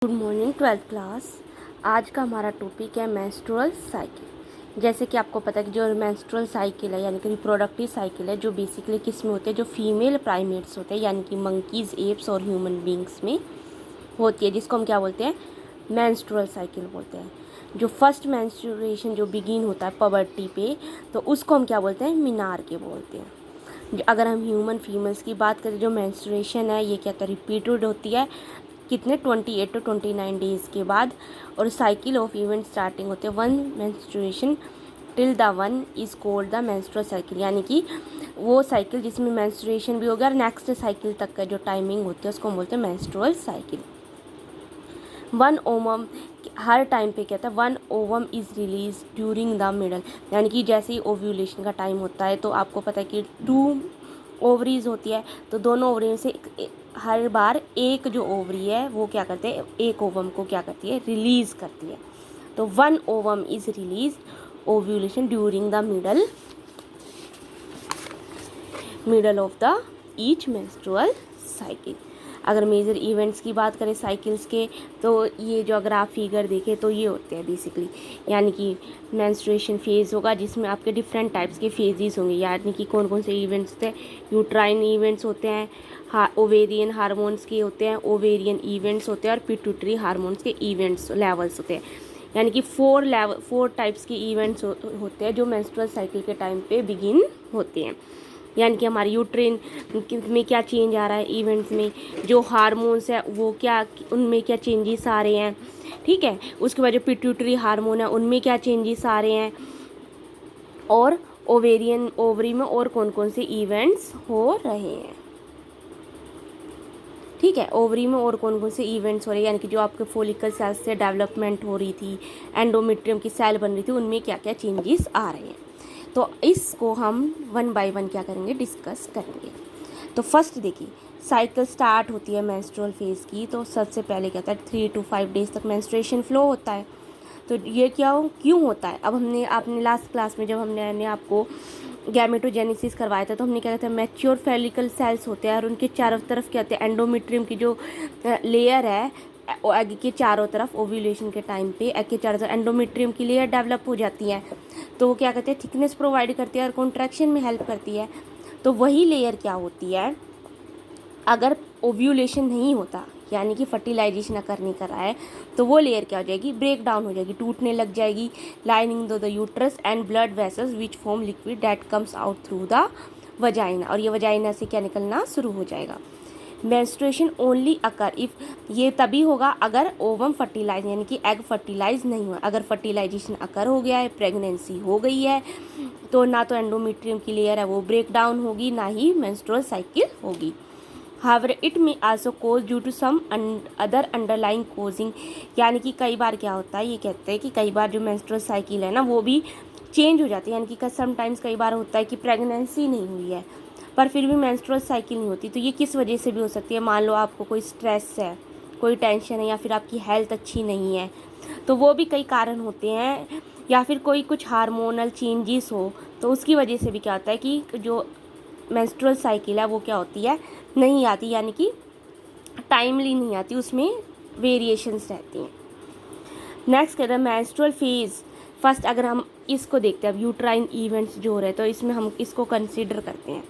Good morning twelfth class. आज का हमारा टॉपिक है मेंस्ट्रुअल साइकिल। जैसे कि आपको पता है कि जो मेंस्ट्रुअल साइकिल है यानी कि रिप्रोडक्टिव साइकिल है, जो बेसिकली किस में होते हैं, जो फीमेल प्राइमेट्स होते हैं यानी कि मंकीज़, एप्स और ह्यूमन बींग्स में होती है, जिसको हम क्या बोलते हैं, मेंस्ट्रुअल साइकिल बोलते हैं। जो फर्स्ट मेंस्ट्रुएशन जो बिगिन होता है पबर्टी पे, तो उसको हम क्या बोलते हैं, मीनार के बोलते हैं। अगर हम ह्यूमन फीमेल्स की बात करें, जो मेंस्ट्रुएशन है ये क्या होता है, रिपीटेड होती है कितने 28 टू 29 डेज़ के बाद, और साइकिल ऑफ इवेंट स्टार्टिंग होते हैं one menstruation till the one is called the menstrual cycle, यानी कि वो साइकिल जिसमें मेंस्ट्रुएशन भी हो गया और नेक्स्ट साइकिल तक का जो टाइमिंग होती है उसको हम बोलते हैं मेंस्ट्रुअल साइकिल। वन ओवम हर टाइम पे कहता है one ovum is release during the middle, यानी कि जैसे ही ओव्यूलेशन का टाइम होता है तो आपको पता है कि 2 ओवरीज होती है, तो दोनों ओवरी में से हर बार एक जो ओवरी है वो क्या करते हैं, एक ओवम को क्या करती है, रिलीज़ करती है। तो one ovum is release ovulation during the middle of the each menstrual cycle. अगर मेजर इवेंट्स की बात करें साइकिल्स के, तो ये जो अगर आप फिगर देखें तो ये होते हैं बेसिकली, यानी कि मेंस्ट्रुएशन फेज़ होगा जिसमें आपके डिफरेंट टाइप्स के फेजेस होंगे, यानी कि कौन कौन से इवेंट्स होते हैं, यूट्राइन इवेंट्स होते हैं, ओवेरियन हार्मोन्स के होते हैं, ओवेरियन इवेंट्स होते हैं, और पिट्यूटरी हार्मोन्स के इवेंट्स लेवल्स होते हैं। यानी कि 4 टाइप्स के इवेंट्स होते हैं जो मेंस्ट्रुअल साइकिल के टाइम पे बिगिन होते हैं। यानी कि हमारे यूट्रेन में क्या चेंज आ रहा है, इवेंट्स में जो हार्मोन्स है वो क्या, उनमें क्या चेंजेस आ रहे हैं, ठीक है। उसके बाद जो पिट्यूटरी हार्मोन है उनमें क्या चेंजेस आ रहे हैं, और ओवेरियन ओवरी में और कौन कौन से इवेंट्स हो रहे हैं, ठीक है। ओवरी में और कौन कौन से इवेंट्स हो रहे हैं, यानी कि जो आपके फोलिकल सेल्स से डेवलपमेंट हो रही थी, एंडोमेट्रियम की सेल बन रही थी, उनमें क्या क्या चेंजेस आ रहे हैं। तो इसको हम वन बाय वन क्या करेंगे, डिस्कस करेंगे। तो फर्स्ट देखिए, साइकिल स्टार्ट होती है मेंस्ट्रुअल फेज़ की, तो सबसे पहले क्या होता है 3 to 5 डेज़ तक मेंस्ट्रुएशन फ्लो होता है। तो ये क्यों होता है, अब आपने लास्ट क्लास में जब हमने आपको गैमेटोजेनेसिस करवाया था तो हमने क्या कहते हैं, मैच्योर फेलिकल सेल्स होते हैं और उनके चारों तरफ क्या होते हैं, एंडोमेट्रियम की जो लेयर है एग के चारों तरफ, ओव्यूलेशन के टाइम पे एग के चारों तरफ एंडोमेट्रियम की लेयर डेवलप हो जाती है। तो वो क्या कहते हैं, थिकनेस प्रोवाइड करती है और कॉन्ट्रैक्शन में हेल्प करती है। तो वही लेयर क्या होती है, अगर ओव्यूलेशन नहीं होता यानी कि फर्टिलाइजेशन अगर नहीं करा है, तो वो लेयर क्या हो जाएगी, ब्रेक डाउन हो जाएगी, टूटने लग जाएगी। Lining the uterus and blood vessels which form liquid that comes out through the vagina, और ये वजाइना से क्या निकलना शुरू हो जाएगा। मेंस्ट्रुएशन ओनली अकर इफ, ये तभी होगा अगर ओवम फर्टिलाइज यानी कि एग फर्टिलाइज नहीं हुआ। अगर फर्टिलाइजेशन अकर हो गया है, प्रेगनेंसी हो गई है, तो ना तो एंडोमेट्रियम की लेयर है वो ब्रेक डाउन होगी, ना ही मेंस्ट्रुअल साइकिल होगी। हावर इट में also cause due to some other underlying causing, यानी कि कई बार क्या होता है, ये कहते हैं कि कई बार जो मेंस्ट्रुअल साइकिल है ना वो भी चेंज हो जाती है, यानी कि समटाइम्स कई बार होता है कि प्रेगनेंसी नहीं हुई है पर फिर भी मेंस्ट्रुअल साइकिल नहीं होती। तो ये किस वजह से भी हो सकती है, मान लो आपको कोई स्ट्रेस है, कोई टेंशन है, या फिर आपकी हेल्थ अच्छी नहीं है, तो वो भी कई कारण होते हैं, या फिर कोई कुछ हार्मोनल चेंजेस हो, तो उसकी वजह से भी क्या होता है कि जो मेंस्ट्रुअल साइकिल है वो क्या होती है, नहीं आती, यानी कि टाइमली नहीं आती, उसमें वेरिएशंस रहती हैं। नेक्स्ट कहते हैं मेंस्ट्रुअल फेज। फर्स्ट अगर हम इसको देखते हैं, अब यूट्राइन इवेंट्स जो हो रहे हैं तो इसमें हम इसको कंसीडर करते हैं।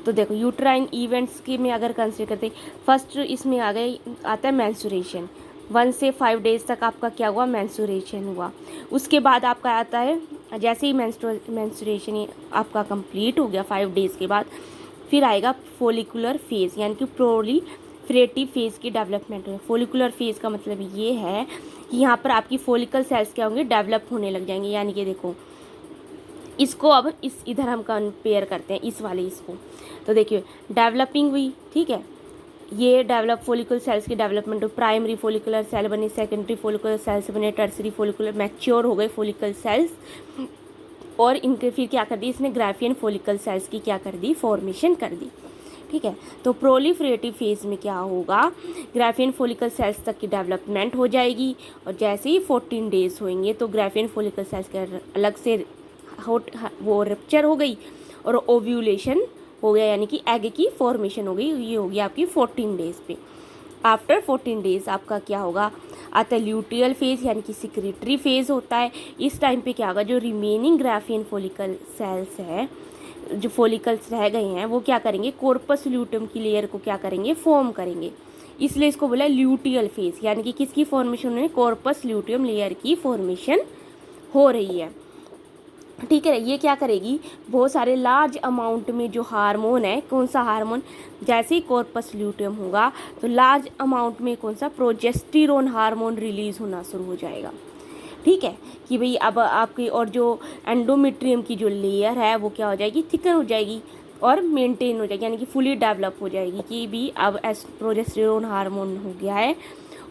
तो देखो यूट्राइन इवेंट्स की में अगर कंसीडर करते हैं, फर्स्ट इसमें आ गए आता है मेंस्ट्रुएशन। 1 से 5 डेज़ तक आपका क्या हुआ, मेंस्ट्रुएशन हुआ। उसके बाद आपका आता है, जैसे ही मेंस्ट्रुएशन आपका कंप्लीट हो गया 5 डेज़ के बाद, फिर आएगा फोलिकुलर फेज़, यानी कि प्रोलिफरेटिव फेज़ की डेवलपमेंट है। फोलिकुलर फेज़ का मतलब ये है कि यहाँ पर आपकी फोलिकल सेल्स क्या होंगे, डेवलप होने लग जाएंगे। यानी कि देखो इसको अब इधर हम कंपेयर करते हैं, इस वाले इसको, तो देखिए डेवलपिंग हुई, ठीक है, ये डेवलप फोलिकुलर सेल्स की डेवलपमेंट, प्राइमरी फोलिकुलर सेल बने, सेकेंडरी फोलिकुलर सेल्स बने, टर्सरी फोलिकुलर मैच्योर हो गए फोलिकल सेल्स, और इनके फिर क्या कर दी इसने, ग्राफियन फोलिकल सेल्स की क्या कर दी, फॉर्मेशन कर दी, ठीक है। तो प्रोलिफरेटिव फेज में क्या होगा, ग्राफियन फोलिकल सेल्स तक की डेवलपमेंट हो जाएगी, और जैसे ही 14 डेज होंगे तो ग्राफियन फोलिकल सेल्स के अलग से वो रप्चर हो गई और ओव्यूलेशन हो गया, यानी कि एग की फॉर्मेशन हो गई। ये होगी आपकी 14 डेज पे। आफ्टर 14 डेज आपका क्या होगा, आता है ल्यूटियल फेज यानी कि सिक्रेटरी फेज होता है। इस टाइम पे क्या होगा, जो रिमेनिंग ग्राफियन फॉलिकल सेल्स है, जो फॉलिकल्स रह गए हैं, वो क्या करेंगे, कॉर्पस ल्यूटियम की लेयर को क्या करेंगे, फॉर्म करेंगे। इसलिए इसको बोला ल्यूटियल फेज, यानी कि किसकी फॉर्मेशन है, कॉर्पस ल्यूटियम लेयर की फॉर्मेशन हो रही है। ठीक है, ये क्या करेगी, बहुत सारे लार्ज अमाउंट में जो हार्मोन है, कौन सा हार्मोन, जैसे ही कॉर्पस ल्यूटियम होगा तो लार्ज अमाउंट में कौन सा, प्रोजेस्टेरोन हार्मोन रिलीज होना शुरू हो जाएगा। ठीक है, कि भाई अब आपकी और जो एंडोमेट्रियम की जो लेयर है वो क्या हो जाएगी, थिकन हो जाएगी और मेंटेन हो जाएगी, यानी कि फुली डेवलप हो जाएगी कि भी अब प्रोजेस्टेरोन हार्मोन हो गया है,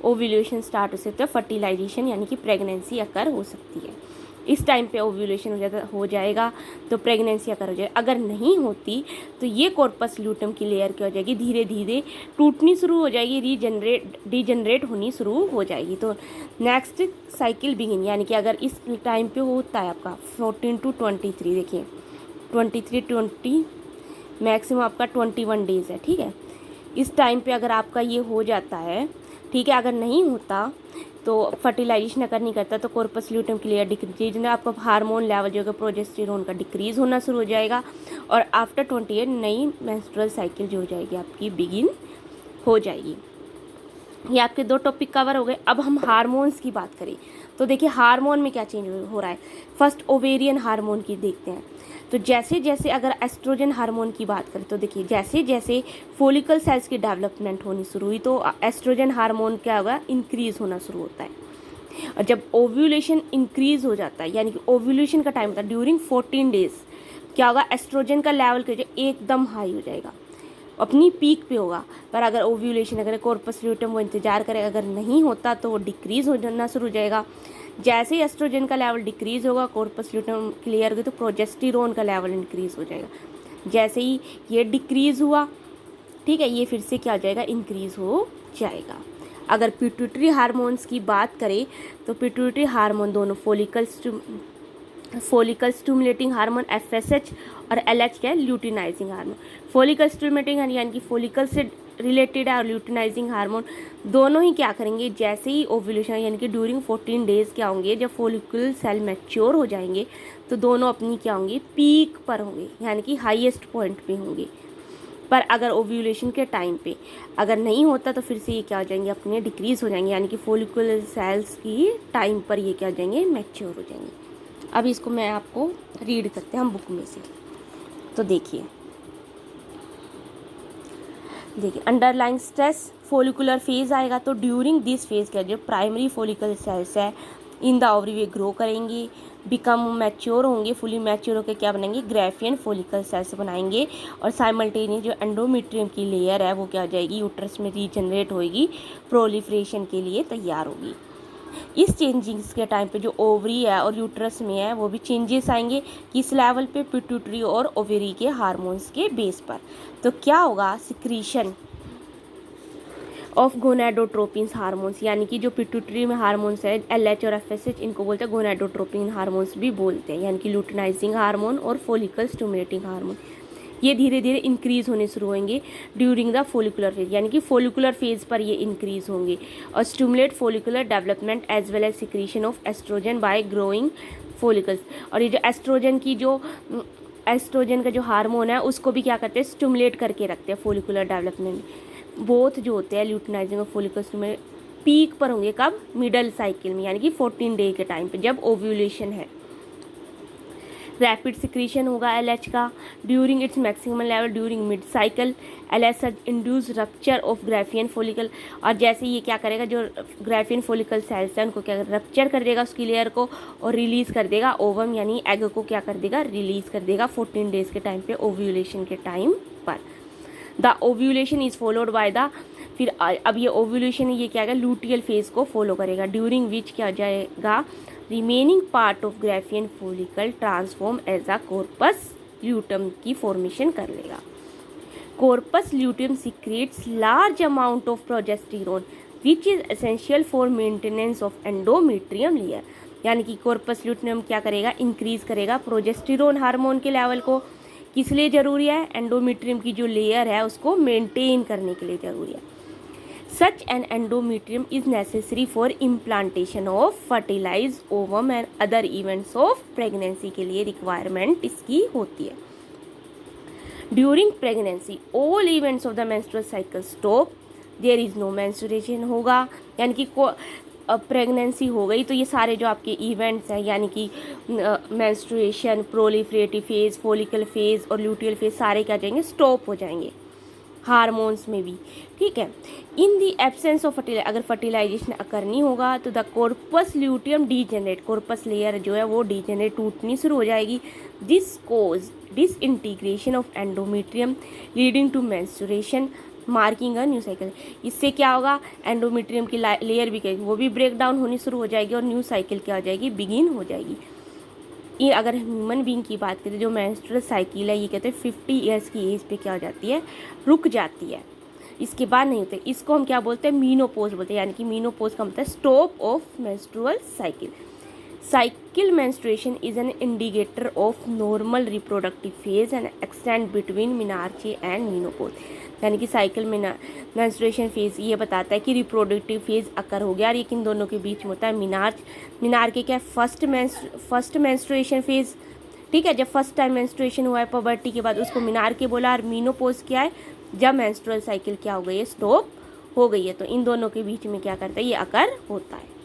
ओव्यूलेशन स्टार्ट हो सकता है, फर्टिलाइजेशन यानी कि प्रेगनेंसी अकर हो सकती है। इस टाइम पे ओव्यूलेशन हो जाएगा तो प्रेगनेंसी अकर हो जाएगी। अगर नहीं होती तो ये कॉर्पस ल्यूटियम की लेयर क्या हो जाएगी, धीरे धीरे टूटनी शुरू हो जाएगी, डिजनरेट होनी शुरू हो जाएगी। तो नेक्स्ट साइकिल बिगिन, यानी कि अगर इस टाइम पे होता है आपका 14 to 23, देखिए 20 मैक्सिमम आपका 21 डेज़ है। ठीक है, इस टाइम पे अगर आपका ये हो जाता है, ठीक है, अगर नहीं होता तो फर्टिलाइजेशन अगर नहीं करता तो कॉर्पस ल्यूटियम की लेयर डिक्रीज, आपका हार्मोन लेवल जो है प्रोजेस्टेरोन का डिक्रीज होना शुरू हो जाएगा और आफ्टर 28 नई मेंस्ट्रुअल साइकिल जो हो जाएगी आपकी बिगिन हो जाएगी। ये आपके दो टॉपिक कवर हो गए। अब हम हार्मोन्स की बात करें तो देखिए हार्मोन में क्या चेंज हो रहा है। फर्स्ट ओवेरियन हार्मोन की देखते हैं। तो जैसे जैसे अगर एस्ट्रोजन हार्मोन की बात करें तो देखिए जैसे जैसे फोलिकल सेल्स की डेवलपमेंट होनी शुरू हुई तो एस्ट्रोजन हार्मोन क्या होगा, इंक्रीज होना शुरू होता है। और जब ओव्यूलेशन इंक्रीज हो जाता है, यानी कि ओव्यूलेशन का टाइम होता है ड्यूरिंग 14 डेज, क्या होगा, एस्ट्रोजन का लेवल क्या हो एकदम हाई हो जाएगा, अपनी पीक पे होगा। पर अगर ओव्यूलेशन अगर कॉर्पस ल्यूटियम वो इंतजार करेगा, अगर नहीं होता तो वो डिक्रीज हो जाना शुरू हो जाएगा। जैसे ही एस्ट्रोजन का लेवल डिक्रीज होगा, कॉर्पस ल्यूटियम क्लियर होगी तो प्रोजेस्टेरोन का लेवल इंक्रीज हो जाएगा। जैसे ही ये डिक्रीज हुआ, ठीक है, ये फिर से क्या हो जाएगा, इंक्रीज हो जाएगा। अगर पिट्यूटरी हार्मोन्स की बात करें तो पिट्यूटरी हार्मोन दोनों फॉलिकल स्टिमुलेटिंग हार्मोन FSH और LH क्या है, ल्यूटिनाइजिंग हार्मोन। फॉलिकल स्टिमुलेटिंग यानी कि फॉलिकल से रिलेटेड है और ल्यूटिनाइजिंग हार्मोन दोनों ही क्या करेंगे, जैसे ही ओव्यूलेशन यानी कि ड्यूरिंग 14 डेज क्या होंगे, जब फॉलिकल सेल मैच्योर हो जाएंगे तो दोनों अपनी क्या होंगे, पीक पर होंगे, यानी कि हाईएस्ट पॉइंट पे होंगे। पर अगर ओव्यूलेशन के टाइम पे अगर नहीं होता तो फिर से ये क्या हो जाएंगे, अपने डिक्रीज हो जाएंगे, यानी कि फॉलिकुलर सेल्स की टाइम पर ये क्या हो जाएंगे, मैच्योर हो जाएंगे। अब इसको मैं आपको रीड करते हैं हम बुक में से। तो देखिए अंडरलाइंग स्ट्रेस फॉलिकुलर फेज आएगा तो ड्यूरिंग दिस फेज का जो प्राइमरी फॉलिकल सेल्स है in the ovary way grow करेंगे, बिकम मैच्योर होंगे, फुली मैच्योर होकर क्या बनेंगे, ग्राफियन फॉलिकल सेल्स बनाएंगे और साइमल्टेनियस जो एंडोमेट्रियम की लेयर है वो क्या हो जाएगी, यूट्रस में रीजनरेट होएगी, प्रोलिफरेशन के लिए तैयार होगी। इस चेंजिंग्स के टाइम पे जो ओवरी है और यूट्रस में है वो भी चेंजेस आएंगे, किस लेवल पे, पिट्यूटरी और ओवरी के हार्मोन्स के बेस पर। तो क्या होगा, सिक्रीशन ऑफ गोनाडोट्रोपिन हार्मोन्स, यानी कि जो पिट्यूटरी में हार्मोन्स है LH और FSH, इनको बोलते हैं गोनाडोट्रोपिन हार्मोन्स भी बोलते हैं, यानी कि ल्यूटिनाइजिंग हार्मोन और फॉलिकल स्टिमुलेटिंग हार्मोन। ये धीरे धीरे इंक्रीज होने शुरू होंगे ड्यूरिंग द फॉलिकुलर फेज, यानी कि फॉलिकुलर फेज पर ये इंक्रीज होंगे और stimulate follicular development as well as secretion of estrogen by growing follicles. और ये जो एस्ट्रोजन का जो हार्मोन है उसको भी क्या करते हैं, स्टिमुलेट करके रखते हैं फॉलिकुलर डेवलपमेंट। बोथ जो होते हैं ल्यूटिनाइजिंग और फॉलिकल स्टिमुलेट पीक पर होंगे कब, मिडल साइकिल में, यानी कि 14 डे के टाइम पे जब ओव्यूलेशन है। रैपिड सिक्रीशन होगा LH का during its maximum level during mid cycle. LH induce rupture of Graafian follicle, और जैसे ये क्या करेगा, जो ग्राफियन फॉलिकल सेल्स हैं उनको क्या रप्चर कर देगा, उसकी लेयर को, और रिलीज़ कर देगा ओवम यानी एग को क्या कर देगा, रिलीज़ कर देगा 14 डेज़ के टाइम पे, ओव्यूलेशन के टाइम पर। The ovulation is followed by the, फिर अब ये ओव्यूलेशन ये क्या है, लूटियल फेज को फॉलो करेगा, ड्यूरिंग विच क्या हो जाएगा, remaining part of Graafian follicle transform as a corpus luteum की फॉर्मेशन कर लेगा। Corpus luteum secretes large amount of progesterone which is essential for maintenance of endometrium layer, यानी कि कॉर्पस ल्यूटियम क्या करेगा, इंक्रीज करेगा प्रोजेस्टेरोन हार्मोन के level को, किस लिए ज़रूरी है, एंडोमेट्रियम की जो लेयर है उसको मेंटेन करने के लिए ज़रूरी है। Such an endometrium is necessary for implantation of fertilize ovum and other events of pregnancy के लिए रिक्वायरमेंट इसकी होती है। During pregnancy all events of the menstrual cycle stop, there is no menstruation होगा, यानी कि प्रेगनेंसी हो गई तो ये सारे जो आपके इवेंट्स हैं यानी कि menstruation, proliferative phase, follicle phase और ल्यूटियल फेज सारे क्या जाएंगे, स्टॉप हो जाएंगे, हार्मोन्स में भी, ठीक है। इन दी एब्सेंस ऑफ अगर फर्टिलाइजेशन अकर नहीं होगा तो the corpus luteum degenerate, corpus layer जो है वो डीजेनरेट, टूटनी शुरू हो जाएगी। This cause disintegration of endometrium leading to menstruation marking a new cycle. इससे क्या होगा, एंडोमेट्रियम की लेयर भी वो भी ब्रेक डाउन होनी शुरू हो जाएगी और न्यू साइकिल क्या हो जाएगी, बिगिन हो जाएगी। ये अगर ह्यूमन बीइंग की बात करें, जो मेंस्ट्रुअल साइकिल है ये कहते हैं 50 ईयर्स की एज पे क्या हो जाती है, रुक जाती है, इसके बाद नहीं होते। इसको हम क्या बोलते हैं, मीनोपोज बोलते हैं, यानी कि मीनोपोज का मतलब stop of menstrual cycle. Cycle menstruation is an indicator of normal reproductive phase and extend between menarche and menopause, यानी कि साइकिल में मेंस्ट्रुएशन फेज ये बताता है कि रिप्रोडक्टिव फेज अकर हो गया और ये किन दोनों के बीच में होता है, मिनार के क्या फर्स्ट मेंस्ट्रुएशन फेज, ठीक है, जब फर्स्ट टाइम मेंस्ट्रुएशन हुआ है पबर्टी के बाद उसको मिनार के बोला, और मीनोपोज क्या है, जब मेंस्ट्रुअल साइकिल क्या हो गई है, स्टॉप हो गई है, तो इन दोनों के बीच में क्या करता है, ये अकर होता है।